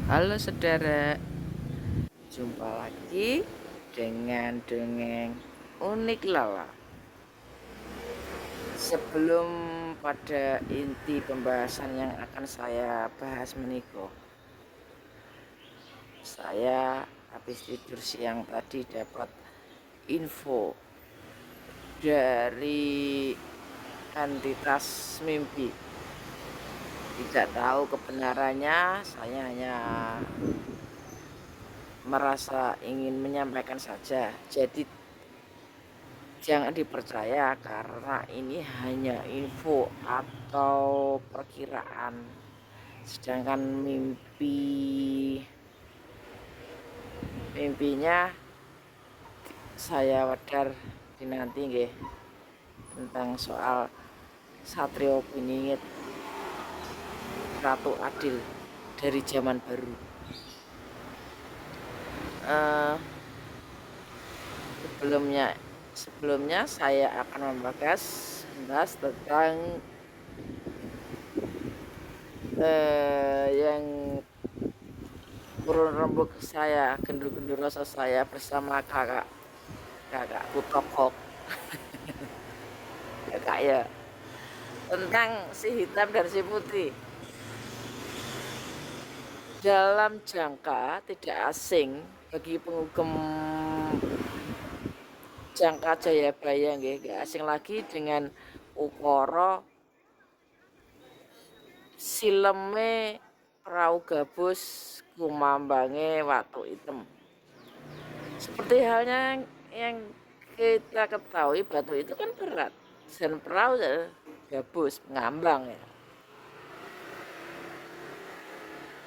Halo saudara, jumpa lagi dengan dongeng unik lala. Sebelum pada inti pembahasan yang akan saya bahas menikah, saya habis tidur siang tadi dapat info dari entitas mimpi. Tidak tahu kebenarannya, saya hanya merasa ingin menyampaikan saja. Jadi jangan dipercaya karena ini hanya info atau perkiraan. Sedangkan mimpinya saya wedar dinanti nggih tentang soal Satrio Piningit Ratu Adil dari zaman baru. Eh, sebelumnya saya akan membahas tentang yang urun rembuk saya, gendur-gendur rasa saya bersama kakakku Tokok. Kakak ya, tentang si hitam dan si putih. Dalam jangka tidak asing bagi pengugem jangka Jayabaya nggih, gak asing lagi dengan ukara sileme perahu gabus kumambange watu item. Seperti halnya yang kita ketahui, batu itu kan berat dan perahu gabus ngambang ya.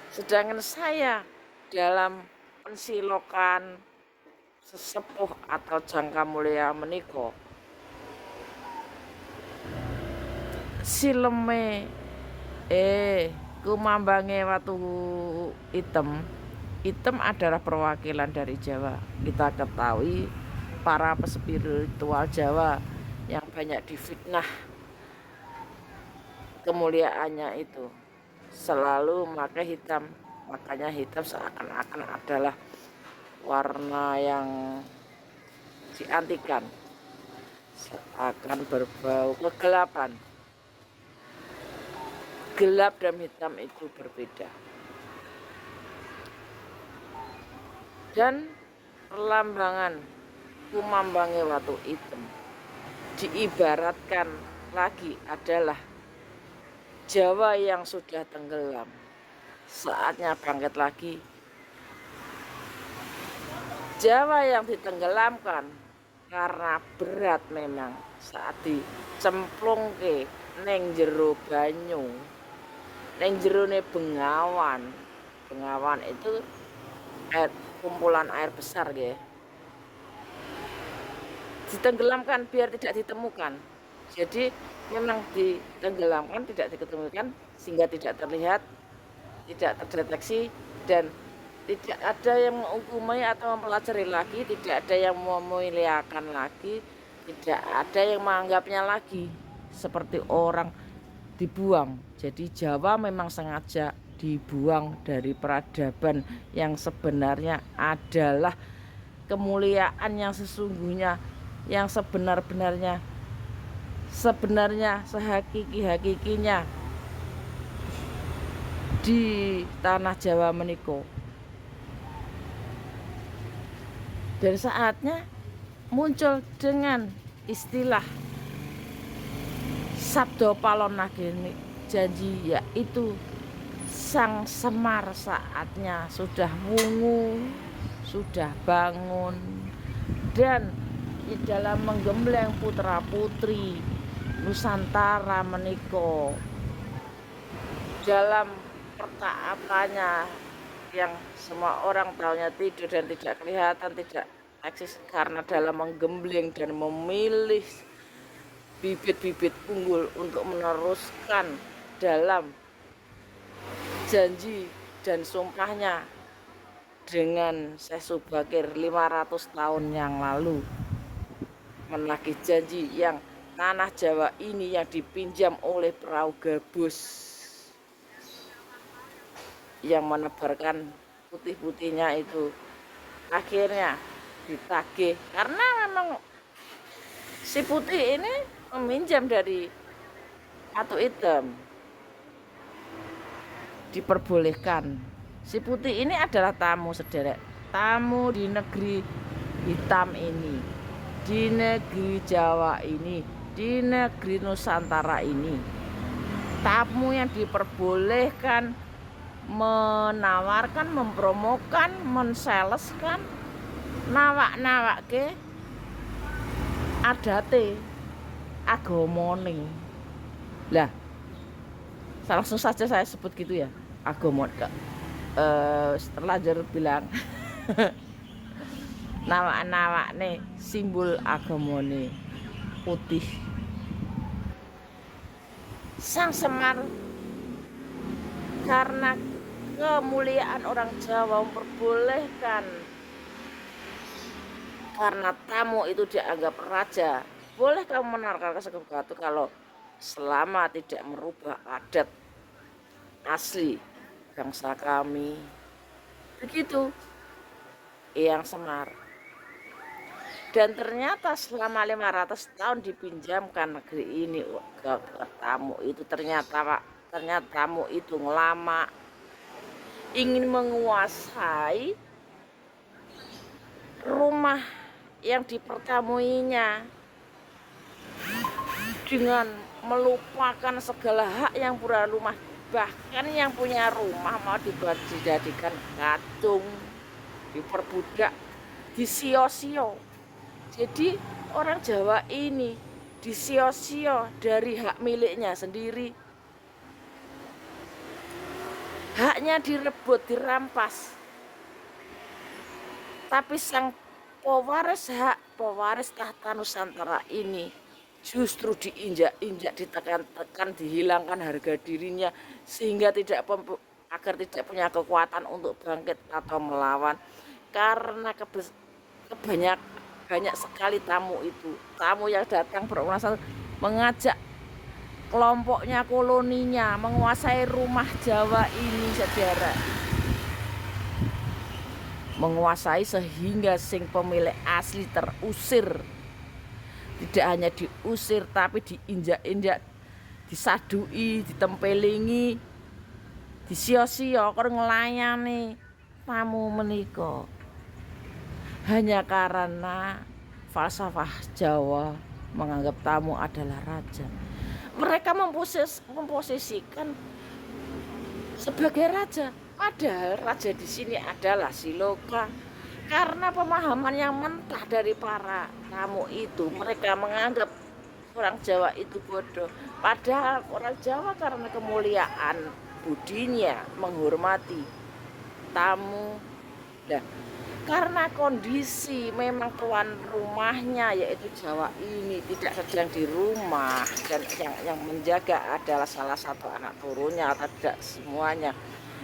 Sedangkan saya dalam pensilokan sesepuh atau jangka mulia meniko sileme kumambange watu item. Item adalah perwakilan dari Jawa. Kita ketahui para spiritual Jawa yang banyak difitnah kemuliaannya itu selalu memakai hitam. Makanya hitam seakan-akan adalah warna yang diantikan, seakan berbau kegelapan. Gelap dan hitam itu berbeda. Dan perlambangan kumambange watu hitam diibaratkan lagi adalah Jawa yang sudah tenggelam. Saatnya bangkit lagi. Jawa yang ditenggelamkan karena berat memang saat dicemplung ke neng jero banyu, neng jerone bengawan. Bengawan itu kumpulan air besar ya. Ditenggelamkan biar tidak ditemukan. Jadi memang ditenggelamkan, tidak diketemukan sehingga tidak terlihat, tidak terdeteksi, dan tidak ada yang menghukumi atau mempelajari lagi, tidak ada yang memuliakan lagi, tidak ada yang menganggapnya lagi seperti orang dibuang. Jadi Jawa memang sengaja dibuang dari peradaban yang sebenarnya adalah kemuliaan yang sesungguhnya, yang sebenarnya sehakiki-hakikinya di tanah Jawa meniko. Dan saatnya muncul dengan istilah Sabdo Palonageni janji, yaitu Sang Semar saatnya sudah wungu, sudah bangun, dan di dalam menggembleng putra putri Nusantara meniko dalam pertaapannya yang semua orang tahunya tidur dan tidak kelihatan, tidak eksis, karena dalam menggembleng dan memilih bibit-bibit unggul untuk meneruskan dalam janji dan sumpahnya dengan Syekh Subakir 500 tahun yang lalu, menagih janji yang tanah Jawa ini yang dipinjam oleh perahu gabus yang menebarkan putih-putihnya itu akhirnya ditagih karena memang si putih ini meminjam dari Ratu Hitam, diperbolehkan. Si putih ini adalah tamu sederek, tamu di negeri hitam ini, di negeri Jawa ini, di negeri Nusantara ini. Tamu yang diperbolehkan menawarkan, mempromokan, mensaleskan, nawak-nawak ke adate agamane. Lah, langsung saja saya sebut gitu ya, agama terlanjur bilang nawak-nawak nih simbol agamane putih. Sang Semar karena kemuliaan orang Jawa memperbolehkan, karena tamu itu dianggap raja, boleh kamu menawarkan sesuatu kalau selama tidak merubah adat asli bangsa kami. Begitu Eyang Semar. Dan ternyata selama 500 tahun dipinjamkan negeri ini ke tamu itu, ternyata tamu itu ngelama ingin menguasai rumah yang dipertamuinya dengan melupakan segala hak yang punya rumah, bahkan yang punya rumah mau dijadikan gadung, diperbudak, disio-sio. Jadi orang Jawa ini disio-sio dari hak miliknya sendiri, haknya direbut, dirampas. Tapi sang pewaris hak, pewaris tahta Nusantara ini justru diinjak-injak, ditekan-tekan, dihilangkan harga dirinya sehingga agar tidak punya kekuatan untuk bangkit atau melawan, karena banyak sekali tamu itu, tamu yang datang berulang mengajak kelompoknya, koloninya menguasai rumah Jawa ini, saudara. Menguasai sehingga sing pemilik asli terusir. Tidak hanya diusir tapi diinjak-injak, disadui, ditempelingi, disio-sio karo ngelayani tamu menika. Hanya karena falsafah Jawa menganggap tamu adalah raja. Mereka memposisikan sebagai raja, padahal raja di sini adalah Siloka. Karena pemahaman yang mentah dari para tamu itu, mereka menganggap orang Jawa itu bodoh. Padahal orang Jawa karena kemuliaan budinya menghormati tamu. Nah, karena kondisi memang tuan rumahnya yaitu Jawa ini tidak sedang di rumah, dan yang menjaga adalah salah satu anak turunnya atau tidak semuanya,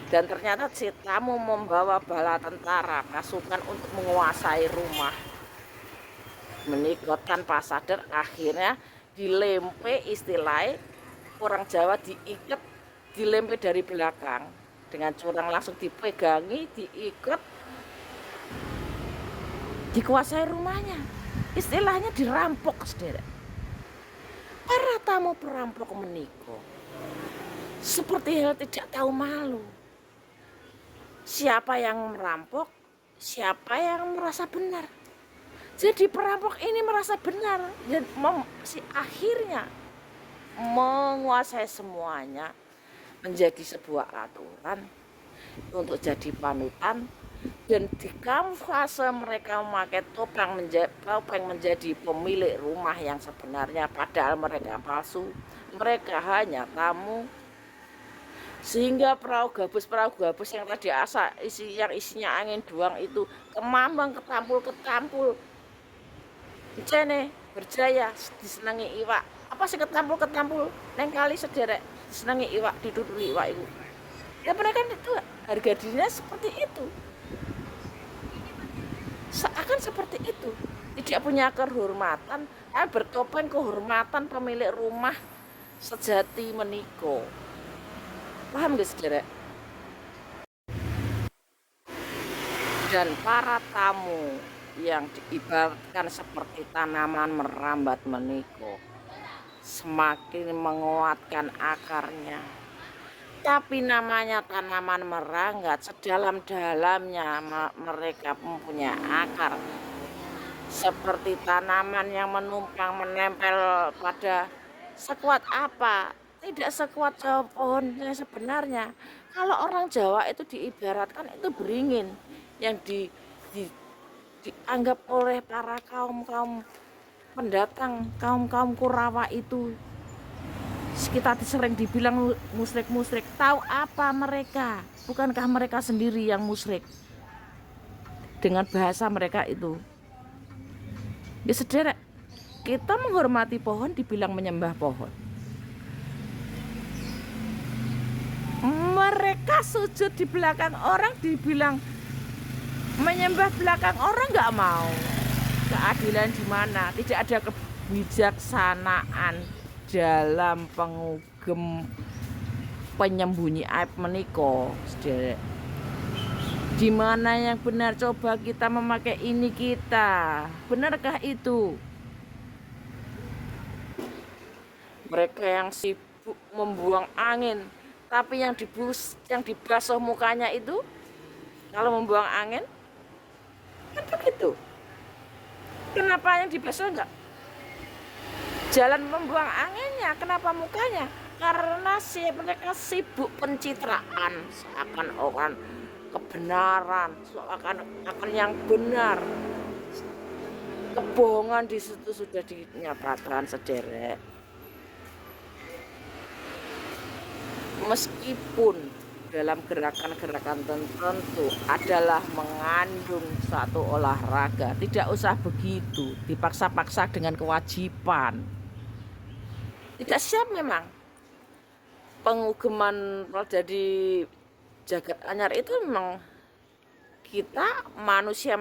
dan ternyata si tamu membawa bala tentara pasukan untuk menguasai rumah menikah tanpa sadar, akhirnya dilempe, istilahnya orang Jawa diikat, dilempe dari belakang dengan curang, langsung dipegangi, diikat, dikuasai rumahnya, istilahnya dirampok, saudara. Para tamu perampok menikah seperti hal tidak tahu malu. Siapa yang merampok, siapa yang merasa benar. Jadi perampok ini merasa benar dan akhirnya menguasai semuanya, menjadi sebuah aturan untuk jadi panutan. Dan di kamuflase mereka memakai topeng menjadi pemilik rumah yang sebenarnya, padahal mereka palsu, mereka hanya tamu. Sehingga perahu gabus yang tadi yang isinya angin doang itu kemambang, ketampul jene berjaya disenangi iwak. Apa sih ketampul neng kali sederek disenangi iwak, diduduli iwak itu. Ya mereka itu harga dirinya seperti itu. Seakan seperti itu, tidak punya kehormatan, bertopeng kehormatan pemilik rumah sejati meniko. Paham gak, saudara? dan para tamu yang diibaratkan seperti tanaman merambat meniko, semakin menguatkan akarnya. Tapi namanya tanaman meranggat, sedalam-dalamnya mereka mempunyai akar. Seperti tanaman yang menumpang menempel pada sekuat apa? Tidak sekuat pohonnya sebenarnya. Kalau orang Jawa itu diibaratkan itu beringin yang dianggap oleh para kaum pendatang, kaum Kurawa itu, kita sering dibilang musyrik. Tahu apa mereka? Bukankah mereka sendiri yang musyrik dengan bahasa mereka itu? Ya sederek, kita menghormati pohon dibilang menyembah pohon. Mereka sujud di belakang orang dibilang menyembah belakang orang, nggak mau. Keadilan di mana? Tidak ada kebijaksanaan dalam pengugem penyembunyi aib meniko, saudara. Di mana yang benar? Coba kita memakai ini kita. Benarkah itu? Mereka yang sibuk membuang angin, tapi yang dibasuh mukanya itu kalau membuang angin kan begitu. Kenapa yang dibasuh enggak jalan membuang anginnya, kenapa mukanya? Karena mereka sibuk pencitraan, seakan-akan kebenaran, seakan yang benar. Kebohongan di situ sudah dinyatakan, sederek. Meskipun dalam gerakan-gerakan tertentu adalah mengandung satu olahraga, tidak usah begitu dipaksa-paksa dengan kewajiban. Tidak siap memang. Pengugeman jadi jagat anyar itu memang kita manusia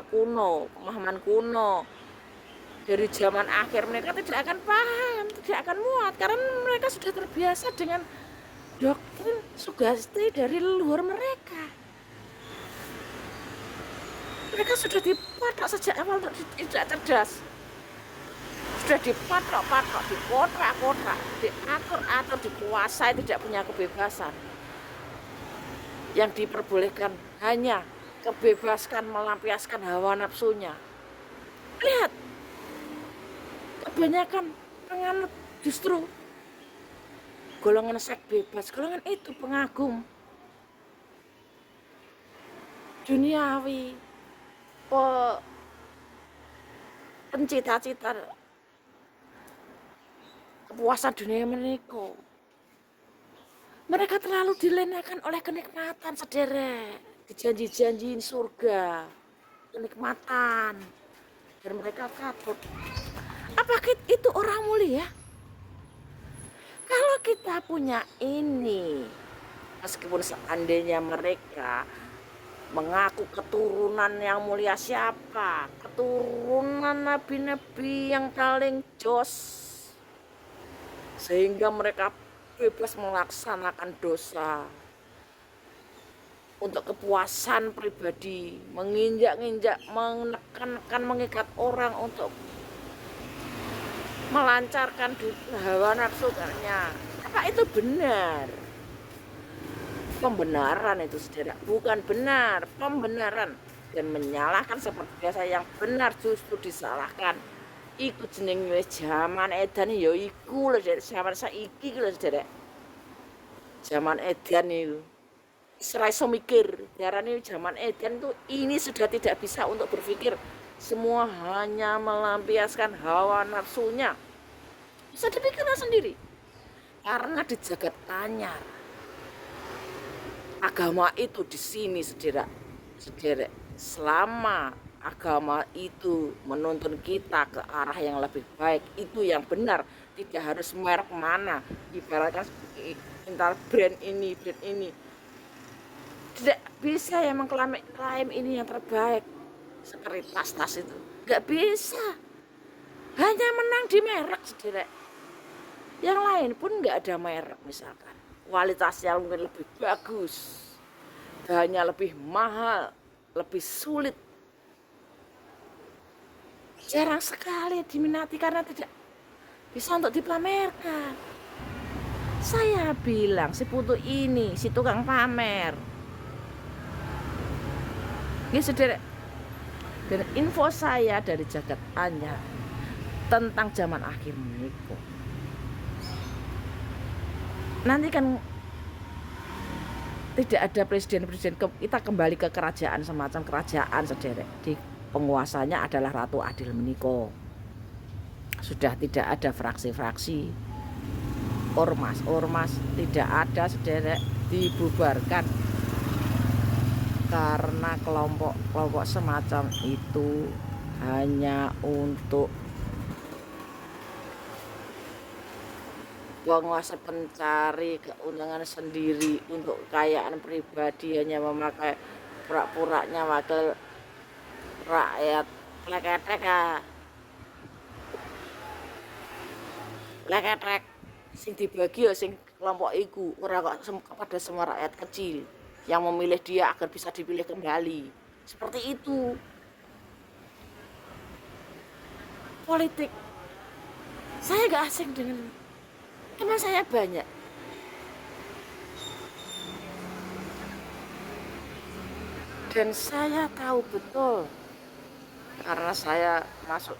kuno, pemahaman kuno. Dari zaman akhir mereka tidak akan paham, tidak akan muat, karena mereka sudah terbiasa dengan doktrin sugesti dari leluhur mereka. Mereka sudah dipatok sejak awal untuk tidak cerdas. Sudah dipatok-patok, dikotak-kotak, diatur-atur, dikuasai, tidak punya kebebasan. Yang diperbolehkan hanya kebebaskan melampiaskan hawa nafsunya. Lihat, kebanyakan penganut justru golongan seks bebas, golongan itu pengagum duniawi, pencita-cita kepuasan dunia mereka. Mereka terlalu dilenakan oleh kenikmatan, sederek, dijanji-janjiin surga, kenikmatan, dan mereka takut. Apakah itu orang mulia? Kalau kita punya ini, meskipun seandainya mereka mengaku keturunan yang mulia, siapa? Keturunan nabi-nabi yang paling jos, sehingga mereka bebas melaksanakan dosa untuk kepuasan pribadi, menginjak-injak, menekan-nekan, mengikat orang untuk melancarkan hawa nafsunya. Apa itu benar? Pembenaran itu, saudara, bukan benar, pembenaran. Dan menyalahkan seperti biasa, yang benar justru disalahkan. Iku jeneng zaman edan ya iku lho, zaman saiki lho, saudara. Zaman edan itu ora iso mikir, darane zaman edan itu ini sudah tidak bisa untuk berpikir. Semua hanya melampiaskan hawa nafsunya. Bisa dipikirkan sendiri. Karena di jagat anyar agama itu di sini, saudara. Selama agama itu menuntun kita ke arah yang lebih baik, itu yang benar, tidak harus merek mana. Ibaratnya brand ini, tidak bisa yang mengklaim ini yang terbaik. Seperti tas-tas itu nggak bisa, hanya menang di merek, saudara. Yang lain pun nggak ada merek, misalkan kualitasnya mungkin lebih bagus, bahannya lebih mahal, lebih sulit, jarang sekali diminati karena tidak bisa untuk dipamerkan. Saya bilang si Putu ini si tukang pamer. Ini saudara, dan info saya dari Jagat Anyar tentang zaman akhir menikah. Nanti kan tidak ada presiden-presiden, kita kembali ke kerajaan, semacam kerajaan saudara. Di penguasanya adalah Ratu Adil Meniko. Sudah tidak ada fraksi-fraksi, ormas-ormas tidak ada saudara, dibubarkan karena kelompok-kelompok semacam itu hanya untuk penguasa pencari keuntungan sendiri, untuk kekayaan pribadi, hanya memakai pura-puranya wakil rakyat. Leketrek sing dibagi ya sing kelompok iku, ora kok kepada semua rakyat kecil yang memilih dia agar bisa dipilih kembali. Seperti itu politik. Saya gak asing dengan teman saya banyak. Dan saya tahu betul, karena saya masuk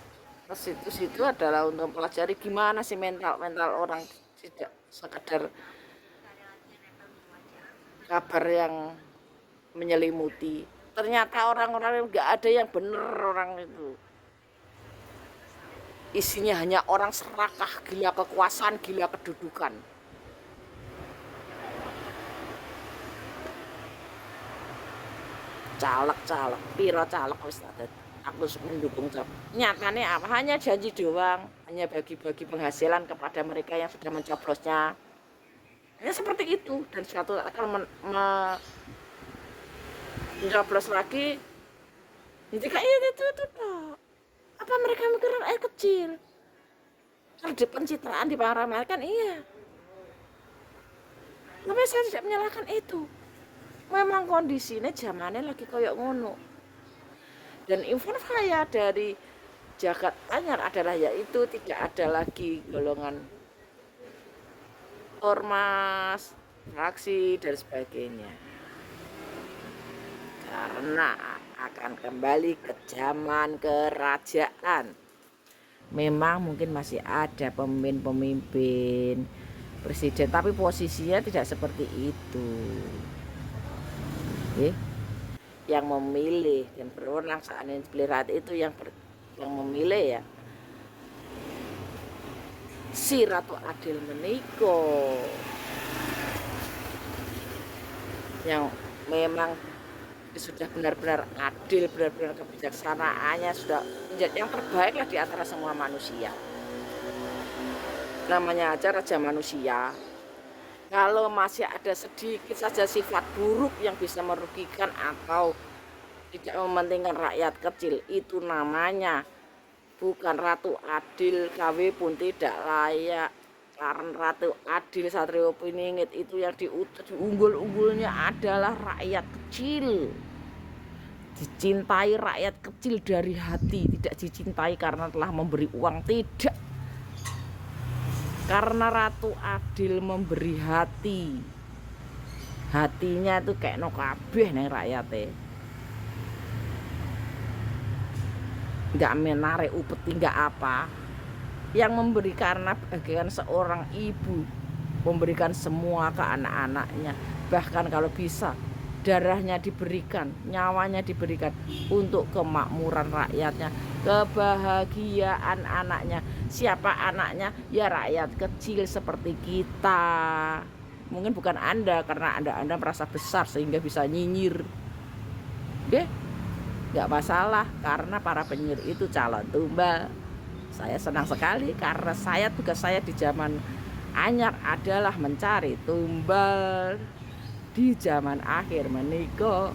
ke situ adalah untuk mempelajari gimana sih mental orang, tidak sekedar kabar yang menyelimuti. Ternyata orang-orang nggak ada yang bener, orang itu isinya hanya orang serakah, gila kekuasaan, gila kedudukan. Caleg, piro caleg wis aku mendukung job. Nyatanya apa? Hanya janji doang, hanya bagi-bagi penghasilan kepada mereka yang sudah mencoblosnya. Ya seperti itu, dan suatu akan mencoblos lagi. Jadi kayak itu toh. Apa mereka mikir rakyat kecil? Kalau di pencitraan dipamerkan iya. Tapi saya tidak menyalahkan itu. Memang kondisinya zamannya lagi koyok ngono. Dan info saya dari Jagat Anyar adalah yaitu tidak ada lagi golongan ormas, fraksi dan sebagainya. Karena akan kembali ke zaman kerajaan. Memang mungkin masih ada pemimpin-pemimpin, presiden, tapi posisinya tidak seperti itu. Yang memilih dan berwenang saat ini rakyat itu yang memilih ya si Ratu Adil Meniko, yang memang sudah benar-benar adil, benar-benar kebijaksanaannya sudah yang terbaik lah di antara semua manusia. Namanya aja raja manusia. Kalau masih ada sedikit saja sifat buruk yang bisa merugikan atau tidak mementingkan rakyat kecil, itu namanya bukan Ratu Adil, KW pun tidak layak. Karena Ratu Adil Satrio Piningit itu yang diunggul-unggulnya adalah rakyat kecil. Dicintai rakyat kecil dari hati, tidak dicintai karena telah memberi uang, tidak. Karena Ratu Adil memberi hati, hatinya itu kayak no kabeh neng rakyatnya, nggak menarik upeti nggak apa, yang memberi karena bagian seorang ibu memberikan semua ke anak-anaknya, bahkan kalau bisa darahnya diberikan, nyawanya diberikan untuk kemakmuran rakyatnya, kebahagiaan anaknya. Siapa anaknya? Ya rakyat kecil seperti kita. Mungkin bukan Anda, karena Anda merasa besar sehingga bisa nyinyir. Oke? Nggak masalah, karena para penyihir itu calon tumbal. Saya senang sekali karena tugas saya di zaman Anyar adalah mencari tumbal di zaman akhir menikah.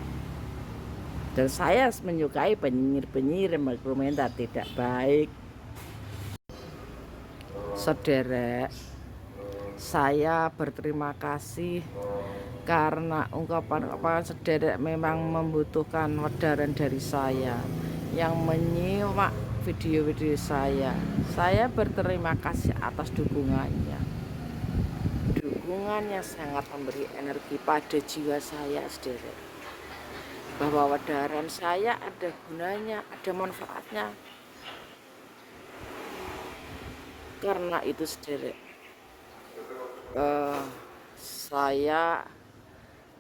Dan saya menyukai penyihir-penyihir yang berkomentar tidak baik. Saudara, saya berterima kasih karena ungkapan-ungkapan sederek memang membutuhkan wedaran dari saya yang menyimak video-video saya. Saya berterima kasih atas dukungannya. Dukungannya sangat memberi energi pada jiwa saya, sederek, bahwa wedaran saya ada gunanya, ada manfaatnya. Karena itu, sederek, saya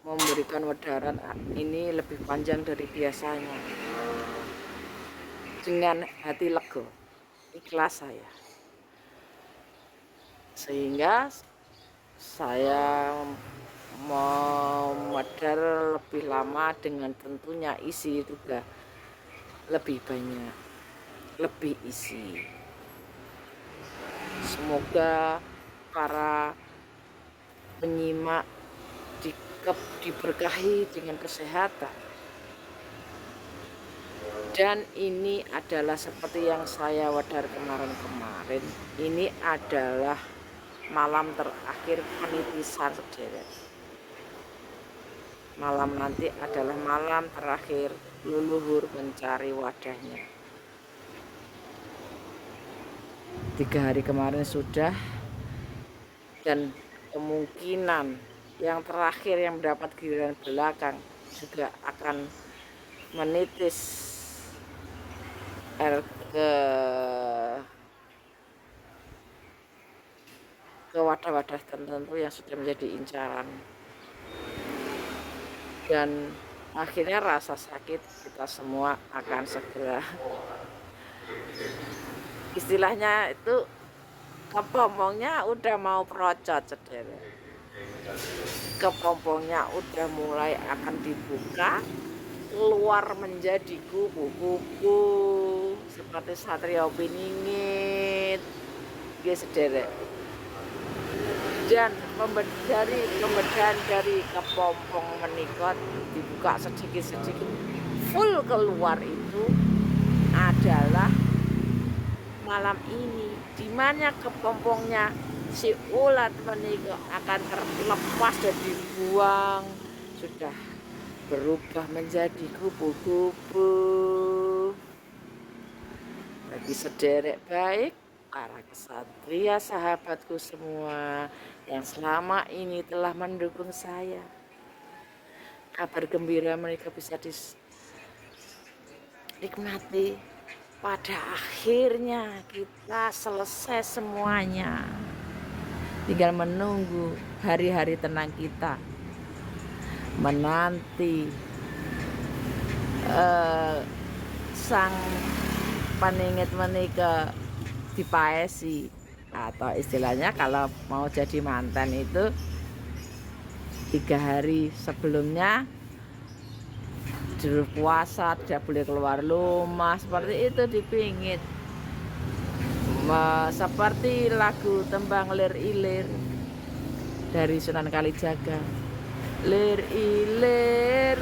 memberikan wedaran ini lebih panjang dari biasanya dengan hati lega, ikhlas saya, sehingga saya memedar lebih lama dengan tentunya isi juga lebih banyak, lebih isi. Semoga para penyimak diberkahi dengan kesehatan. Dan ini adalah seperti yang saya wedar kemarin-kemarin, ini adalah malam terakhir penitisan, sederek. Malam nanti adalah malam terakhir leluhur mencari wadahnya. 3 hari kemarin sudah, dan kemungkinan yang terakhir yang mendapat giliran belakang juga akan menitis air ke wadah-wadah tertentu yang sudah menjadi incaran, dan akhirnya rasa sakit kita semua akan segera, istilahnya itu, kepompongnya udah mau perocot, sederek. Kepompongnya udah mulai akan dibuka, keluar menjadi kupu-kupu seperti satria piningit, sederek. Dan pembedahan dari kepompong menikot dibuka sedikit-sedikit, full keluar itu adalah malam ini, dimana kepompongnya si ulat menikah akan terlepas dan dibuang, sudah berubah menjadi kupu-kupu. Bagi sederek baik, para kesatria sahabatku semua yang selama ini telah mendukung saya, kabar gembira mereka bisa dinikmati. Pada akhirnya kita selesai semuanya, tinggal menunggu hari-hari tenang kita, menanti sang peningit menikah dipaesi, atau istilahnya kalau mau jadi mantan itu 3 hari sebelumnya juru puasa, tidak boleh keluar rumah, seperti itu dipingit. Seperti lagu tembang Lir Ilir dari Sunan Kalijaga. Lir ilir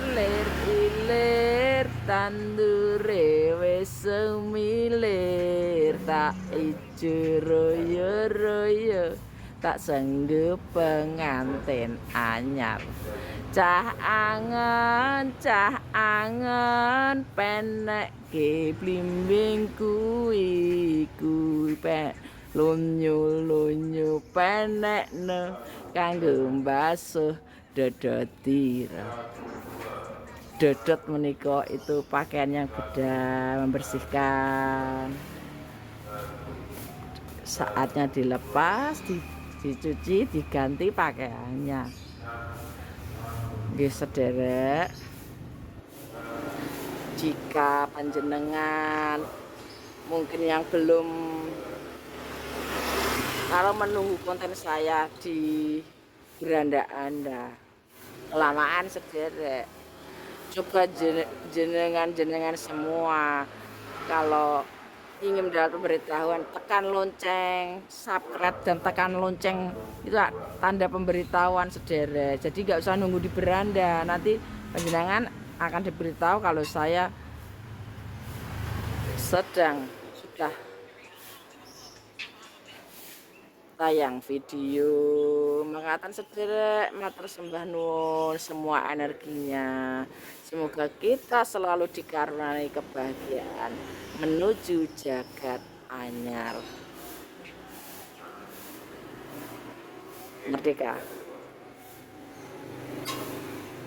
tandure wis sumilir, tak ijo royo tak senggup pengantin anyar. Cah angen penek ke blimbing kuwi pek lunyu penek ne kanggo mbasuh dodotira. Dodot menika itu pakaian yang bedah, membersihkan. Saatnya dilepas, dicuci, diganti pakaiannya. Nggih sederek, jika panjenengan mungkin yang belum, kalau menunggu konten saya di beranda Anda kelamaan, sederek, coba jenengan semua kalau ingin mendapat pemberitahuan, tekan lonceng, subscribe dan tekan lonceng, itu tanda pemberitahuan, sederek. Jadi nggak usah nunggu di beranda, nanti panjenengan akan diberitahu kalau saya sudah tayang video mengatakan sederek matur sembah nuwun semua energinya. Semoga kita selalu dikaruniai kebahagiaan menuju jagat anyar. Merdeka.